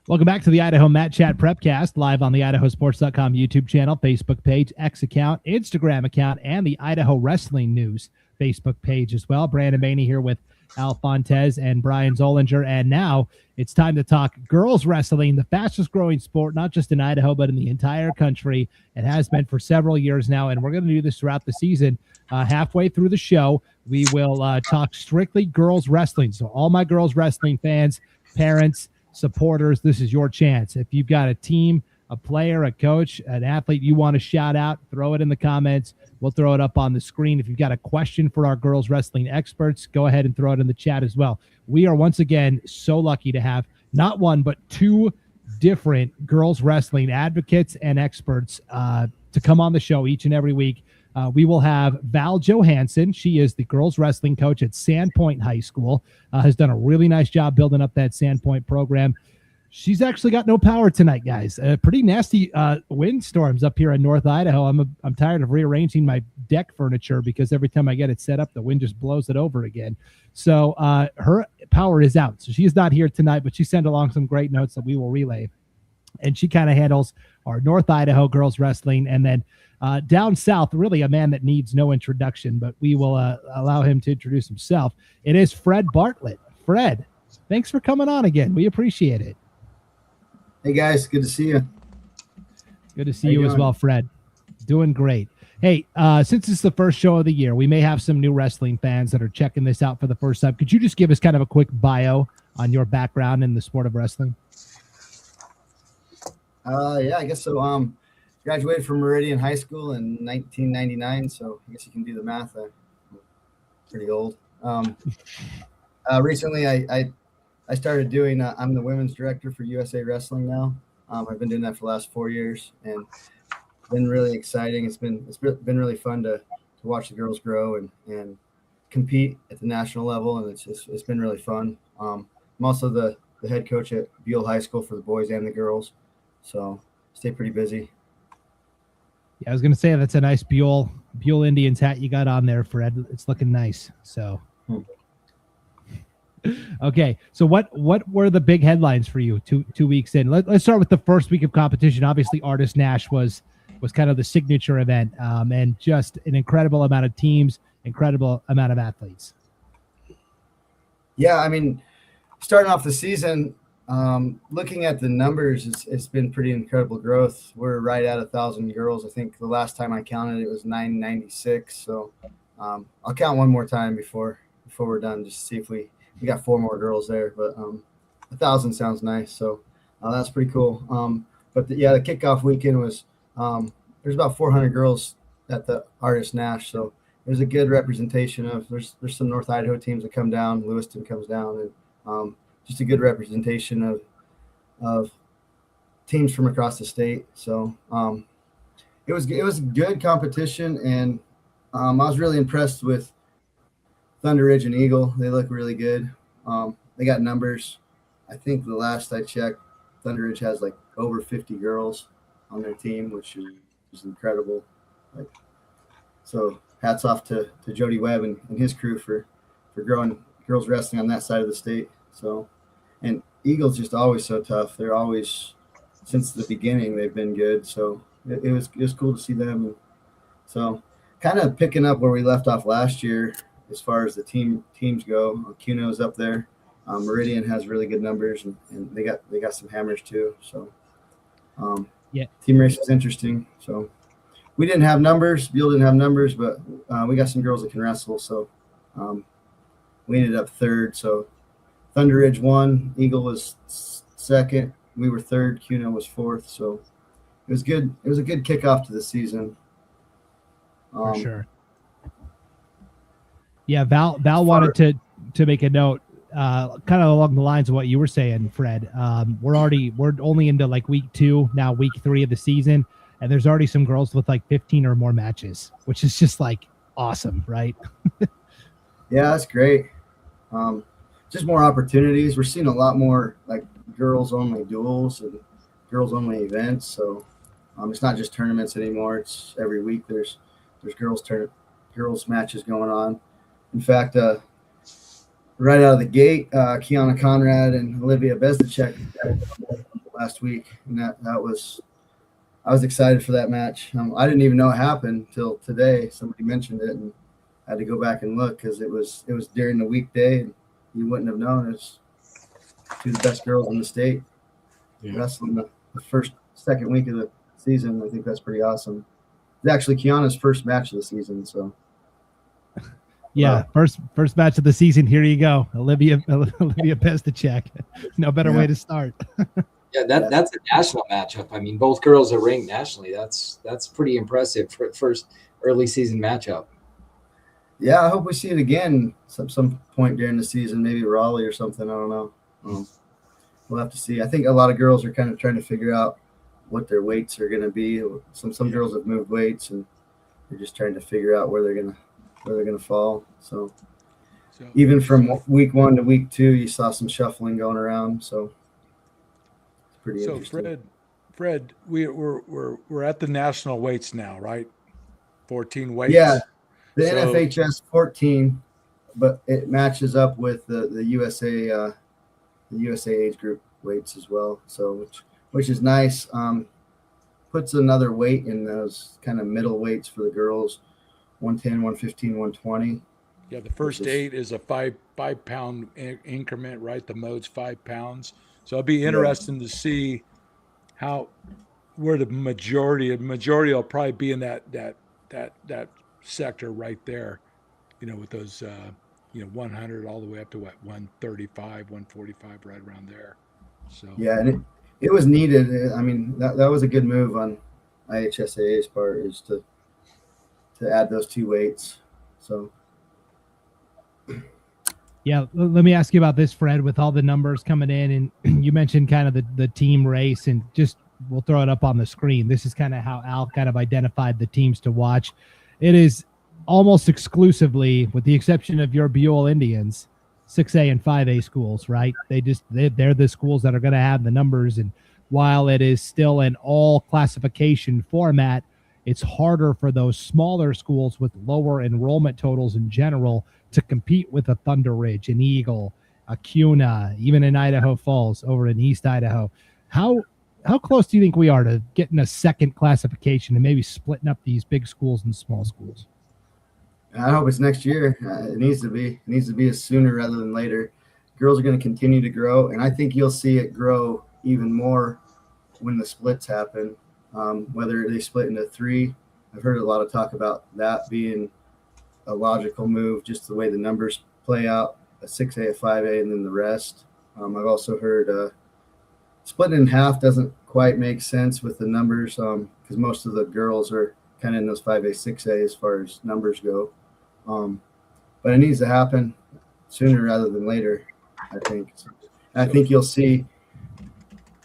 Welcome back to the Idaho Mat Chat Prepcast, live on the IdahoSports.com YouTube channel, Facebook page, X account, Instagram account, and the Idaho Wrestling News Facebook page as well. Brandon Maney here with Al Fontes and Brian Zollinger. And now it's time to talk girls wrestling, the fastest growing sport, not just in Idaho, but in the entire country. It has been for several years now, and we're going to do this throughout the season. Halfway through the show, we will talk strictly girls wrestling. So all my girls wrestling fans, parents, supporters, this is your chance. If you've got a team, a player, a coach, an athlete you want to shout out, throw it in the comments. We'll throw it up on the screen. If you've got a question for our girls wrestling experts, go ahead and throw it in the chat as well. We are once again so lucky to have not one, but two different girls wrestling advocates and experts to come on the show each and every week. We will have Val Johansson. She is the girls wrestling coach at Sandpoint High School, has done a really nice job building up that Sandpoint program. She's actually got no power tonight, guys. Pretty nasty windstorms up here in North Idaho. I'm tired of rearranging my deck furniture because every time I get it set up, the wind just blows it over again. So her power is out. So she's not here tonight, but she sent along some great notes that we will relay. And she kind of handles our North Idaho girls wrestling. And then down south, really a man that needs no introduction, but we will allow him to introduce himself. It is Fred Bartlett. Fred, thanks for coming on again. We appreciate it. Hey, guys. Good to see you. Good to see you as well, Fred. Doing great. Hey, since it's the first show of the year, we may have some new wrestling fans that are checking this out for the first time. Could you just give us kind of a quick bio on your background in the sport of wrestling? Yeah, I guess so. Graduated from Meridian High School in 1999, so I guess you can do the math. I'm pretty old. Recently, I started doing, I'm the women's director for USA Wrestling now. I've been doing that for the last 4 years, and it's been really exciting. It's been really fun to watch the girls grow and compete at the national level, and it's been really fun. I'm also the head coach at Buell High School for the boys and the girls, so stay pretty busy. Yeah, I was going to say that's a nice Buell Indians hat you got on there, Fred. It's looking nice. So, okay. So what were the big headlines for you 2 weeks in? Let's start with the first week of competition. Obviously, Artist Nash was kind of the signature event, and just an incredible amount of teams, incredible amount of athletes. Yeah, I mean, starting off the season, looking at the numbers, it's been pretty incredible growth. We're right at 1,000 girls. I think the last time I counted it was 996. So I'll count one more time before we're done, just to see if we got 4 more girls there. But 1,000 sounds nice. So that's pretty cool. But the kickoff weekend was there's about 400 girls at the Artist Nash. So there's a good representation of there's some North Idaho teams that come down. Lewiston comes down, and just a good representation of teams from across the state. So it was good competition, and I was really impressed with Thunder Ridge and Eagle. They look really good. They got numbers. I think the last I checked, Thunder Ridge has like over 50 girls on their team, which is incredible. So hats off to Jody Webb and his crew for growing girls wrestling on that side of the state. So, and Eagle's just always so tough. They're always, since the beginning, they've been good. So it was cool to see them. So kind of picking up where we left off last year as far as the teams go. Cuno's up there. Meridian has really good numbers, and they got some hammers too. So team race is interesting. So we didn't have numbers. Buell didn't have numbers, but we got some girls that can wrestle. So We ended up third. So Thunder Ridge won. Eagle was second. We were third. CUNA was fourth. So it was good. It was a good kickoff to the season. For sure. Yeah, Val wanted to make a note, kind of along the lines of what you were saying, Fred. We're only into like week 2 now, week 3 of the season, and there's already some girls with like 15 or more matches, which is just like awesome, right? Yeah, that's great. Just more opportunities. We're seeing a lot more like girls only duels and girls only events. So it's not just tournaments anymore. It's every week there's girls matches going on. In fact, right out of the gate, Kiana Conrad and Olivia Bezdacek last week, and I was excited for that match. I didn't even know it happened until today. Somebody mentioned it, and I had to go back and look because it was during the weekday, and you wouldn't have known. It's two of the best girls in the state wrestling the second week of the season. I think that's pretty awesome. It's actually Kiana's first match of the season, so. Yeah, first match of the season. Here you go, Olivia Bezdacek. No better way to start. Yeah, that's a national matchup. I mean, both girls are ranked nationally. That's pretty impressive for first early season matchup. Yeah, I hope we see it again some point during the season, maybe Raleigh or something. I don't know. We'll have to see. I think a lot of girls are kind of trying to figure out what their weights are going to be. Some girls have moved weights, and they're just trying to figure out where they're going to fall. So even from week 1 to week 2, you saw some shuffling going around. So it's pretty interesting. Fred, we're at the national weights now, right? 14 weights. Yeah, the NFHS 14, but it matches up with the USA age group weights as well. So which is nice. Puts another weight in those kind of middle weights for the girls. 110, 115, 120. Yeah, the first 8 is a 5-pound increment, right? The mode's 5 pounds. So it'll be interesting to see where the majority will probably be in that sector right there. With those 100 all the way up to 135, 145, right around there. So yeah, and it was needed. I mean, that was a good move on IHSAA's part, is to add those 2 weights. So yeah, let me ask you about this, Fred, with all the numbers coming in, and you mentioned kind of the team race, and just we'll throw it up on the screen. This is kind of how Al kind of identified the teams to watch. It is almost exclusively, with the exception of your Buell Indians, 6A and 5A schools, right? They're the schools that are going to have the numbers, and while it is still an all classification format, it's harder for those smaller schools with lower enrollment totals in general to compete with a Thunder Ridge, an Eagle, a CUNA, even in Idaho Falls over in East Idaho. How close do you think we are to getting a second classification and maybe splitting up these big schools and small schools? I hope it's next year. It needs to be. It needs to be sooner rather than later. Girls are going to continue to grow, and I think you'll see it grow even more when the splits happen. Whether they split into 3, I've heard a lot of talk about that being a logical move, just the way the numbers play out, a 6A, a 5A, and then the rest. I've also heard splitting in half doesn't quite make sense with the numbers because most of the girls are kind of in those 5A, 6A as far as numbers go. But it needs to happen sooner rather than later, I think. I think you'll see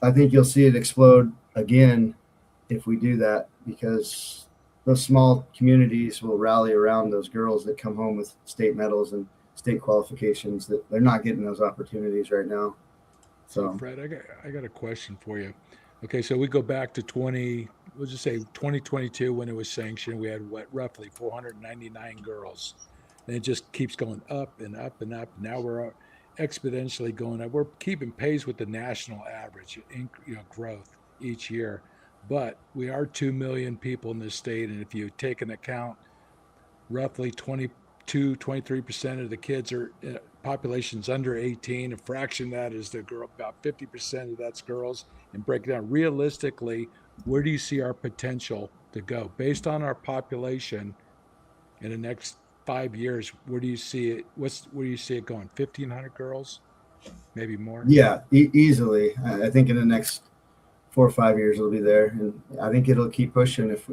it explode again if we do that, because those small communities will rally around those girls that come home with state medals and state qualifications, that they're not getting those opportunities right now. So Fred, I got a question for you. Okay, so we go back to 2022 when it was sanctioned. We had roughly 499 girls, and it just keeps going up and up and up. Now we're exponentially going up. We're keeping pace with the national average, growth each year. But we are 2 million people in this state, and if you take into account roughly 23% of the kids are population's under 18, a fraction of that is the girl, about 50% of that's girls, and break it down realistically, where do you see our potential to go based on our population in the next 5 years, where do you see it? Where do you see it going? 1,500 girls, maybe more. Yeah, easily. I think in the next 4 or 5 years it'll be there, and I think it'll keep pushing if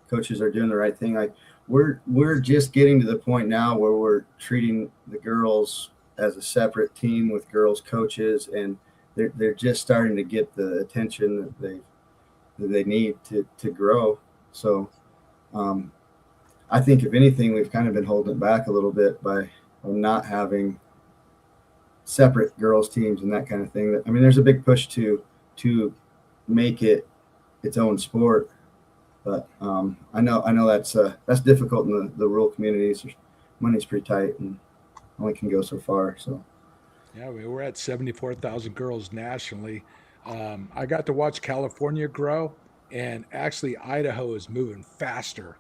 coaches are doing the right thing. Like we're just getting to the point now where we're treating the girls as a separate team with girls coaches, and they're just starting to get the attention that they need to grow. So I think if anything, we've kind of been holding it back a little bit by not having separate girls teams and that kind of thing. I mean, there's a big push to make it its own sport, but I know that's difficult in the rural communities. Money's pretty tight and only can go so far. So yeah, we're at 74,000 girls nationally. I got to watch California grow, and actually Idaho is moving faster.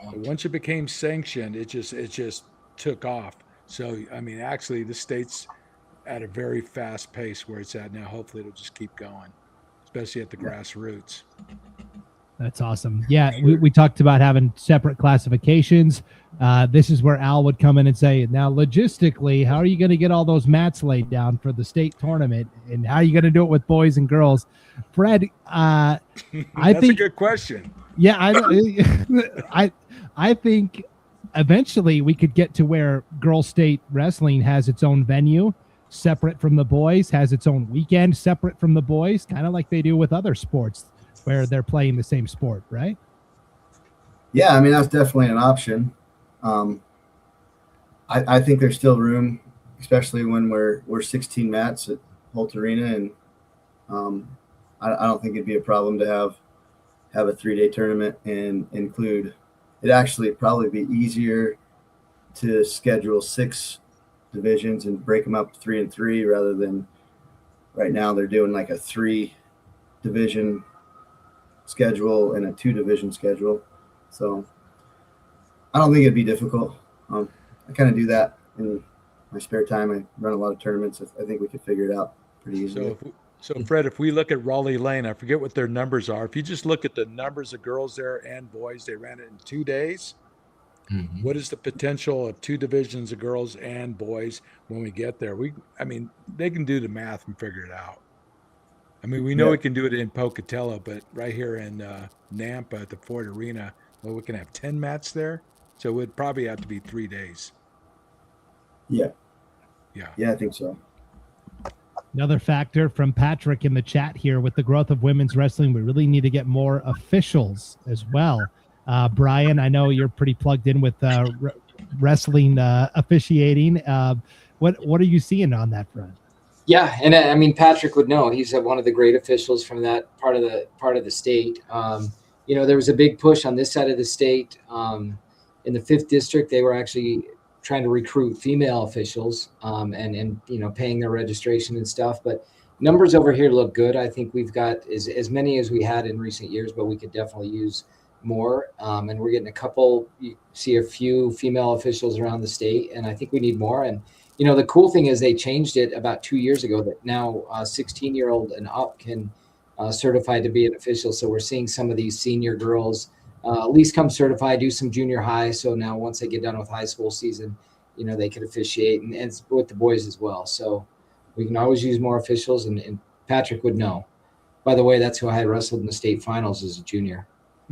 But once it became sanctioned, it just took off. So I mean, actually the state's at a very fast pace where it's at now. Hopefully it'll just keep going, especially at the grassroots. That's awesome. Yeah, we talked about having separate classifications. This is where Al would come in and say, now logistically, how are you going to get all those mats laid down for the state tournament, and how are you going to do it with boys and girls? Fred, I That's think a good question. Yeah, I think eventually we could get to where girls state wrestling has its own venue, separate from the boys, has its own weekend separate from the boys, kind of like they do with other sports where they're playing the same sport, right? Yeah, I mean, that's definitely an option. I think there's still room, especially when we're 16 mats at Holt Arena, and I don't think it'd be a problem to have a 3-day tournament and include. It'd actually probably be easier to schedule 6 divisions and break them up 3 and 3 rather than right now they're doing like a 3-division schedule and a 2-division schedule. So I don't think it'd be difficult. I kind of do that in my spare time. I run a lot of tournaments. I think we could figure it out pretty easily. So Fred, if we look at Raleigh Lane, I forget what their numbers are. If you just look at the numbers of girls there and boys, they ran it in 2 days. Mm-hmm. What is the potential of 2 divisions of girls and boys when we get there? I mean, they can do the math and figure it out. I mean, we know we can do it in Pocatello, but right here in Nampa at the Ford Arena, well, we can have 10 mats there. So it would probably have to be 3 days. Yeah, I think so. Another factor from Patrick in the chat here: with the growth of women's wrestling, we really need to get more officials as well. Brian, I know you're pretty plugged in with wrestling officiating. What are you seeing on that front? Yeah, and I mean, Patrick would know. He's one of the great officials from that part of the state. There was a big push on this side of the state. In the 5th district, they were actually trying to recruit female officials and paying their registration and stuff. But numbers over here look good. I think we've got as many as we had in recent years, but we could definitely use more. And we're getting you see a few female officials around the state, and I think we need more. And, the cool thing is they changed it about 2 years ago that now 16-year-old and up can certify to be an official. So we're seeing some of these senior girls at least come certified, do some junior high. So now once they get done with high school season, they can officiate and with the boys as well. So we can always use more officials, and Patrick would know. By the way, that's who I had wrestled in the state finals as a junior.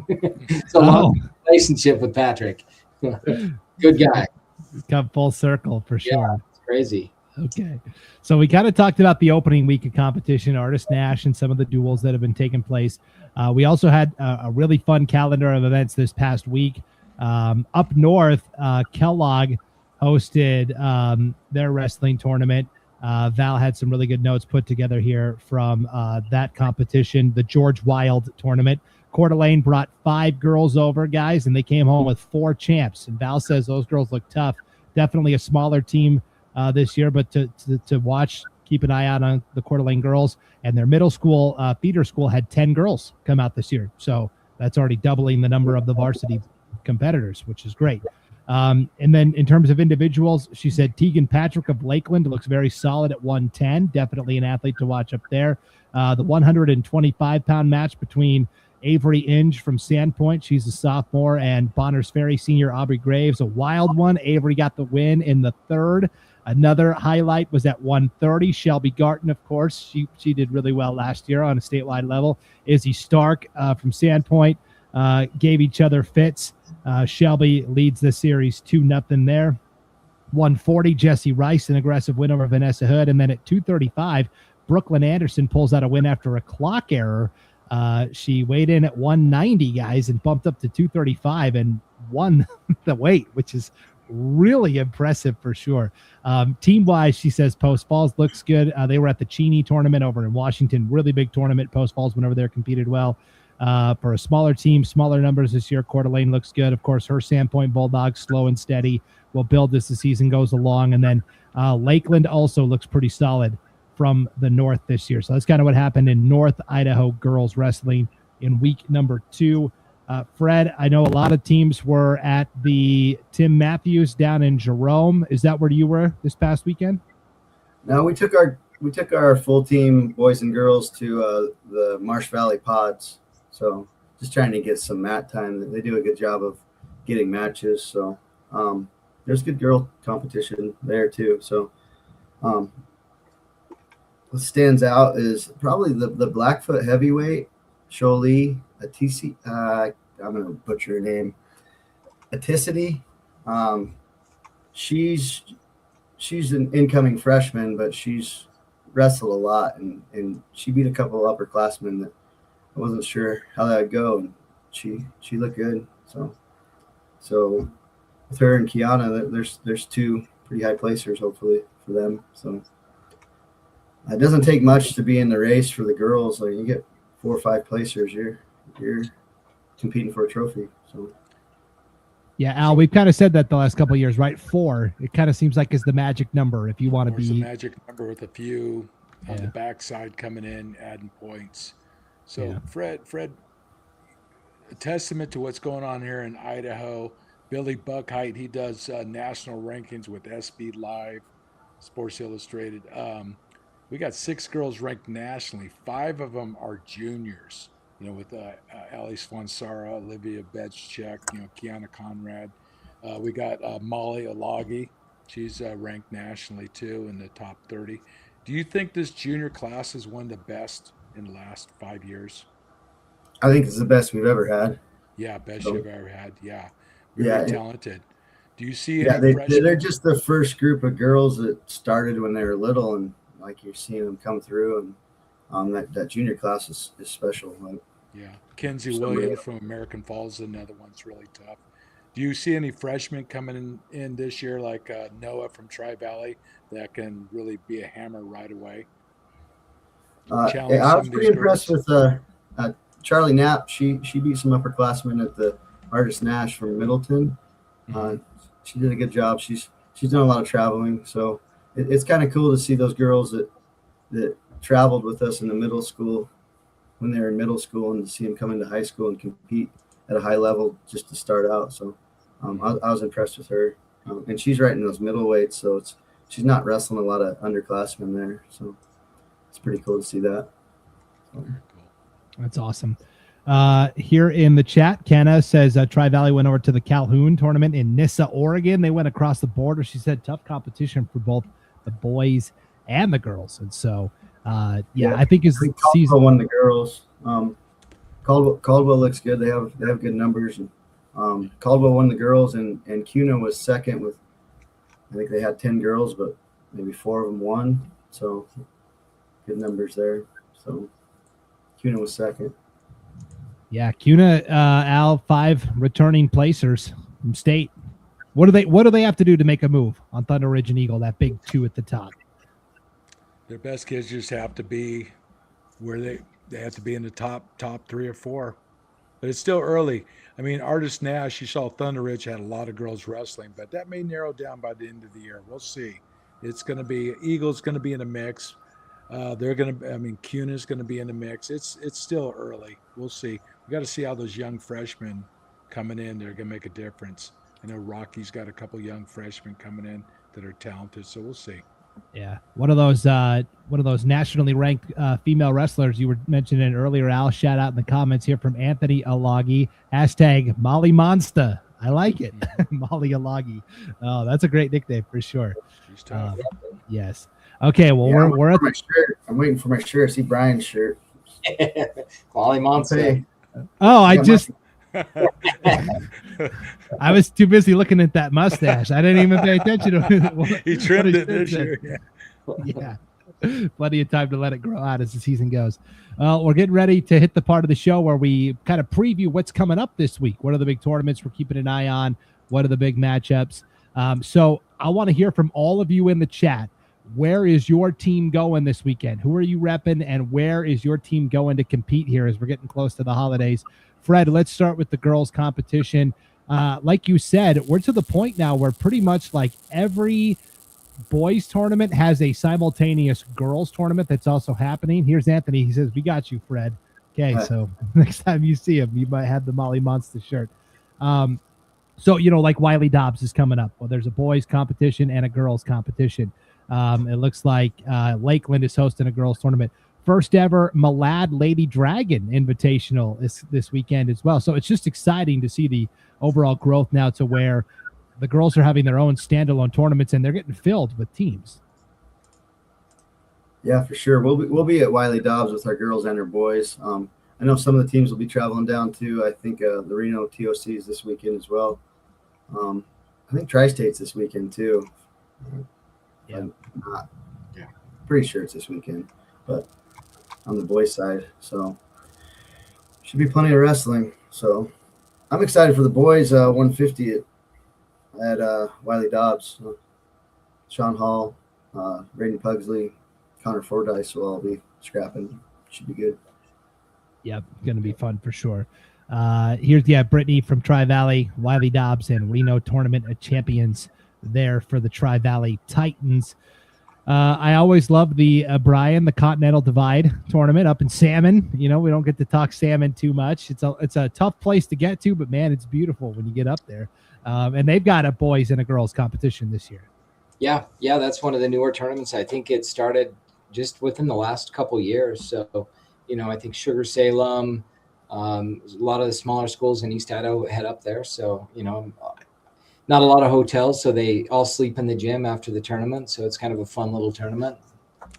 It's a long relationship with Patrick. Good guy. Come full circle for sure. Yeah, it's crazy. Okay. So we kind of talked about the opening week of competition, Artist Nash, and some of the duels that have been taking place. We also had a really fun calendar of events this past week. Up north, Kellogg hosted their wrestling tournament. Val had some really good notes put together here from that competition, the George Wild tournament. Coeur d'Alene brought 5 girls over, guys, and they came home with 4 champs. And Val says those girls look tough. Definitely a smaller team this year, but to watch, keep an eye out on the Coeur d'Alene girls. And their middle school feeder school had 10 girls come out this year. So that's already doubling the number of the varsity competitors, which is great. And then in terms of individuals, she said Tegan Patrick of Lakeland looks very solid at 110. Definitely an athlete to watch up there. The 125-pound match between Avery Inge from Sandpoint, she's a sophomore, and Bonners Ferry senior Aubrey Graves, a wild one. Avery got the win in the third. Another highlight was at 130. Shelby Garton, of course, she did really well last year on a statewide level. Izzy Stark from Sandpoint gave each other fits. Shelby leads the series 2-0 there. 140, Jesse Rice, an aggressive win over Vanessa Hood. And then at 235, Brooklyn Anderson pulls out a win after a clock error. She weighed in at 190, guys, and bumped up to 235 and won the weight, which is really impressive for sure. Team-wise, she says Post Falls looks good. They were at the Cheney tournament over in Washington. Really big tournament. Post Falls went over there, competed well. For a smaller team, smaller numbers this year, Coeur d'Alene looks good. Of course, her Sandpoint Bulldogs, slow and steady, will build as the season goes along. And then Lakeland also looks pretty solid from the north this year. So that's kind of what happened in North Idaho girls wrestling in week number 2. Fred, I know a lot of teams were at the Tim Mathews down in Jerome. Is that where you were this past weekend? No, we took our full team, boys and girls, to the Marsh Valley Pods. So just trying to get some mat time. They do a good job of getting matches. So there's good girl competition there too. So what stands out is probably the Blackfoot heavyweight, Sholee Atisi. I'm going to butcher her name. Aticity. She's an incoming freshman, but she's wrestled a lot, and she beat a couple of upperclassmen that I wasn't sure how that would go, and she looked good. So with her and Kiana, there's 2 pretty high placers hopefully for them. So it doesn't take much to be in the race for the girls. Like you get 4 or 5 placers, you're competing for a trophy. So yeah, Al, we've kind of said that the last couple of years, right? 4. It kind of seems like is the magic number if you want to be the magic number with a few on the backside coming in, adding points. So Fred, a testament to what's going on here in Idaho. Billy Buckheit, he does national rankings with SB Live, Sports Illustrated. We got 6 girls ranked nationally. 5 of them are juniors. With Alice Fonsara, Olivia Betchcheck, Kiana Conrad. We got Molly Alagi. She's ranked nationally too in the top 30. Do you think this junior class is one of the best in the last 5 years? I think it's the best we've ever had. Yeah, best you've ever had. Yeah, very talented. Do you see any? Yeah, they're just the first group of girls that started when they were little, and like you're seeing them come through, and that junior class is special. Yeah, Kenzie Williams from American Falls, another one's really tough. Do you see any freshmen coming in this year, like Noah from Tri-Valley, that can really be a hammer right away? I was pretty impressed with Charlie Knapp. She beat some upperclassmen at the Artist Nash from Middleton. She did a good job. She's done a lot of traveling, so it's kind of cool to see those girls that traveled with us in the middle school when they were in middle school, and to see them come into high school and compete at a high level just to start out. So I was impressed with her, and she's right in those middleweights, so she's not wrestling a lot of underclassmen there. So it's pretty cool to see that. That's awesome. Here in the chat, Kenna says Tri-Valley went over to the Calhoun tournament in Nyssa, Oregon. They went across the border. She said tough competition for both the boys and the girls. And so, I think as the season won the girls. Caldwell looks good. They have good numbers. And Caldwell won the girls, and CUNA was second with, I think they had 10 girls, but maybe 4 of them won. So good numbers there. So CUNA was second. Yeah, CUNA, Al, 5 returning placers from state. What do they have to do to make a move on Thunder Ridge and Eagle, that big 2 at the top? Their best kids just have to be where they have to be in the top 3 or 4. But it's still early. I mean, Artist Nash, you saw Thunder Ridge had a lot of girls wrestling, but that may narrow down by the end of the year. We'll see. It's going to be Eagle's going to be in the mix. CUNA's going to be in the mix. It's still early. We'll see. We got to see how those young freshmen coming in, they're going to make a difference. I know Rocky's got a couple young freshmen coming in that are talented, so we'll see. Yeah, one of those nationally ranked female wrestlers you were mentioning earlier, Al. Shout out in the comments here from Anthony Alagi. # Molly Monster. I like it. Molly Alagi. Oh, that's a great nickname for sure. She's tough. Yes. Okay. Well, Yeah, we're at my shirt. I'm waiting for my shirt. See Brian's shirt. Molly Monster. Hey, Oh, I got just I was too busy looking at that mustache. I didn't even pay attention to what He trimmed what it this year. Yeah. Plenty of time to let it grow out as the season goes. We're getting ready to hit the part of the show where we kind of preview what's coming up this week. What are the big tournaments we're keeping an eye on? What are the big matchups? So I want to hear from all of you in the chat. Where is your team going this weekend? Who are you repping, and where is your team going to compete here as we're getting close to the holidays? Fred, let's start with the girls' competition. Like you said, we're to the point now where pretty much like every boys tournament has a simultaneous girls tournament that's also happening. Here's Anthony. He says, "We got you, Fred." Okay, so next time you see him, you might have the Molly Monster shirt. So, like Wiley Dobbs is coming up. Well, there's a boys competition and a girls competition. It looks like Lakeland is hosting a girls tournament. First ever Malad Lady Dragon Invitational is this weekend as well. So it's just exciting to see the overall growth now to where the girls are having their own standalone tournaments and they're getting filled with teams. Yeah, for sure. We'll be at Wiley Dobbs with our girls and our boys. I know some of the teams will be traveling down too. I think the Reno TOC is this weekend as well. I think Tri-State's this weekend too. I'm not pretty sure it's this weekend, but on the boys' side, so should be plenty of wrestling. So I'm excited for the boys. 150 at Wiley Dobbs. Sean Hall, Braden Pugsley, Connor Fordyce will all be scrapping. Should be good. Yep, going to be fun for sure. Here's Brittany from Tri-Valley, Wiley Dobbs, and Reno Tournament of Champions there for the Tri-Valley Titans. I always love the Brian, the Continental Divide tournament up in Salmon. We don't get to talk salmon too much. It's a tough place to get to, but man, it's beautiful when you get up there. And they've got a boys and a girls competition this year. Yeah, that's one of the newer tournaments. I think it started just within the last couple of years. So, I think Sugar Salem, a lot of the smaller schools in East Idaho head up there. So, not a lot of hotels, so they all sleep in the gym after the tournament. So it's kind of a fun little tournament.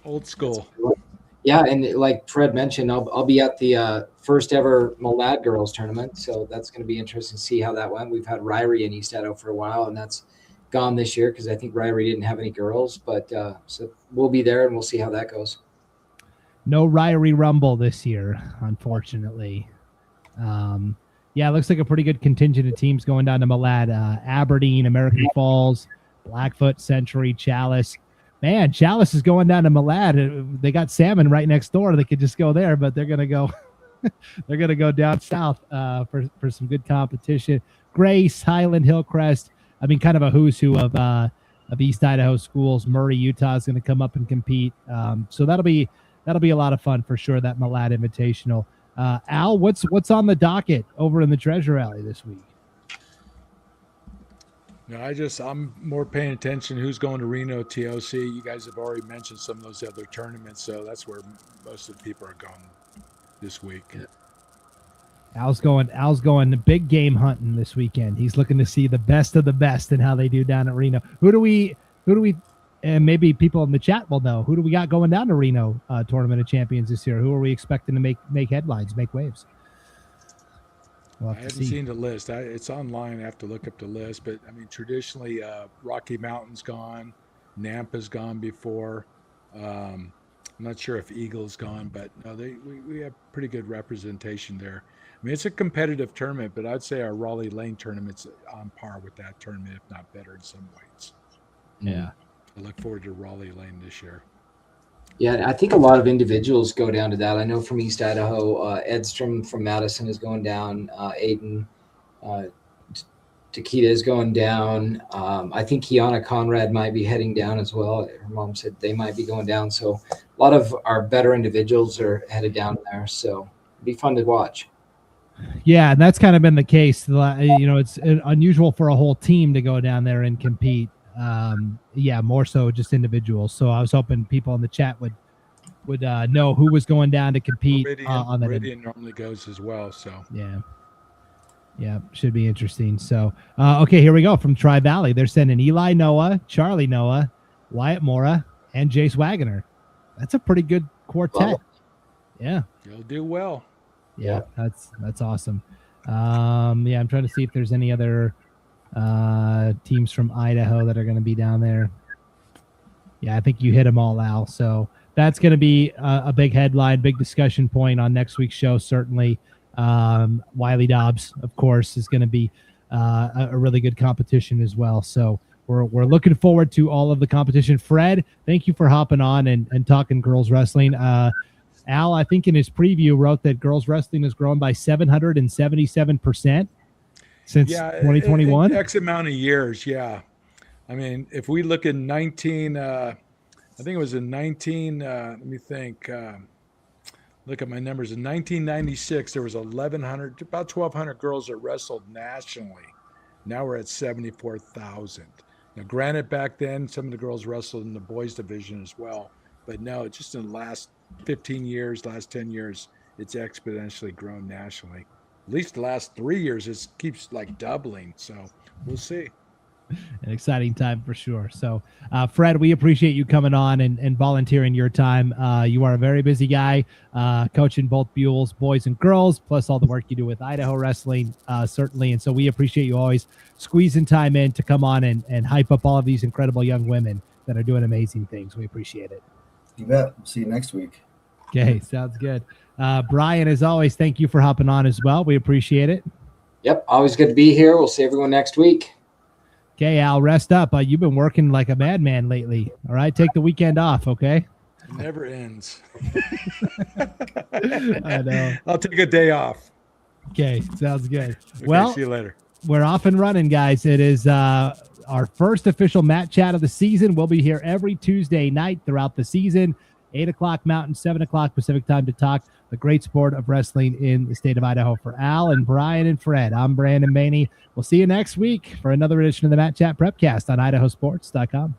Old school. Yeah, and like Fred mentioned, I'll be at the first ever Malad girls tournament. So that's going to be interesting to see how that went. We've had Ryrie in East Idaho for a while, and that's gone this year because I think Ryrie didn't have any girls. But so we'll be there, and we'll see how that goes. No Ryrie Rumble this year, unfortunately. Yeah, it looks like a pretty good contingent of teams going down to Malad. Aberdeen, American Falls, Blackfoot, Century, Chalice. Man, Chalice is going down to Malad. They got Salmon right next door. They could just go there, but they're gonna go. They're gonna go down south for some good competition. Grace, Highland, Hillcrest. I mean, kind of a who's who of East Idaho schools. Murray, Utah is going to come up and compete. So that'll be a lot of fun for sure. That Malad Invitational. Al, what's on the docket over in the Treasure Alley this week? No, I'm more paying attention who's going to Reno TOC. You guys have already mentioned some of those other tournaments, so that's where most of the people are going this week. Al's going the big game hunting this weekend. He's looking to see the best of the best and how they do down at Reno. Who do we and maybe people in the chat will know, who do we got going down to Reno Tournament of Champions this year? Who are we expecting to make headlines, make waves? I haven't seen the list. It's online. I have to look up the list. But, I mean, traditionally, Rocky Mountain's gone. Nampa's gone before. I'm not sure if Eagle's gone, but no, we have pretty good representation there. I mean, it's a competitive tournament, but I'd say our Raleigh Lane tournament's on par with that tournament, if not better in some ways. Yeah. I look forward to Raleigh Lane this year. Yeah, I think a lot of individuals go down to that. I know from East Idaho, Edstrom from Madison is going down. Aiden Takita is going down. I think Kiana Conrad might be heading down as well. Her mom said they might be going down. So a lot of our better individuals are headed down there. So it'd be fun to watch. Yeah, and that's kind of been the case. It's unusual for a whole team to go down there and compete. more so just individuals. So I was hoping people in the chat would know who was going down to compete on that. Meridian normally goes as well. So yeah, should be interesting. So okay, here we go from Tri Valley. They're sending Eli Noah, Charlie Noah, Wyatt Mora, and Jace Wagoner. That's a pretty good quartet. Wow. Yeah, you'll do well. Yeah, that's awesome. I'm trying to see if there's any other teams from Idaho that are going to be down there. Yeah, I think you hit them all, Al. So that's going to be a big headline, big discussion point on next week's show. Certainly, Wiley Dobbs, of course, is going to be a really good competition as well. So we're looking forward to all of the competition. Fred, thank you for hopping on and talking girls wrestling. Al, I think in his preview, wrote that girls wrestling has grown by 777% since 2021. In X amount of years, yeah. I mean, if we look at 19, I think it was in 19, let me think, look at my numbers. In 1996, there was about 1,200 girls that wrestled nationally. Now we're at 74,000. Now, granted, back then, some of the girls wrestled in the boys division as well. But no, just in the last 15 years, last 10 years, it's exponentially grown nationally. At least the last 3 years, it keeps like doubling. So we'll see. An exciting time for sure. So, Fred, we appreciate you coming on and volunteering your time. You are a very busy guy, coaching both Buells, boys and girls, plus all the work you do with Idaho wrestling, certainly. And so we appreciate you always squeezing time in to come on and hype up all of these incredible young women that are doing amazing things. We appreciate it. You bet. We'll see you next week. Okay, sounds good. Brian, as always, thank you for hopping on as well. We appreciate it. Yep, always good to be here. We'll see everyone next week. Okay, Al, rest up. You've been working like a madman lately. All right, take the weekend off, okay? It never ends. I know. I'll take a day off. Okay, sounds good. Okay, well, see you later. We're off and running, guys. It is our first official Mat Chat of the season. We'll be here every Tuesday night throughout the season, 8 o'clock Mountain, 7 o'clock Pacific time to talk the great sport of wrestling in the state of Idaho. For Al and Brian and Fred, I'm Brandon Maney. We'll see you next week for another edition of the Mat Chat Prepcast on IdahoSports.com.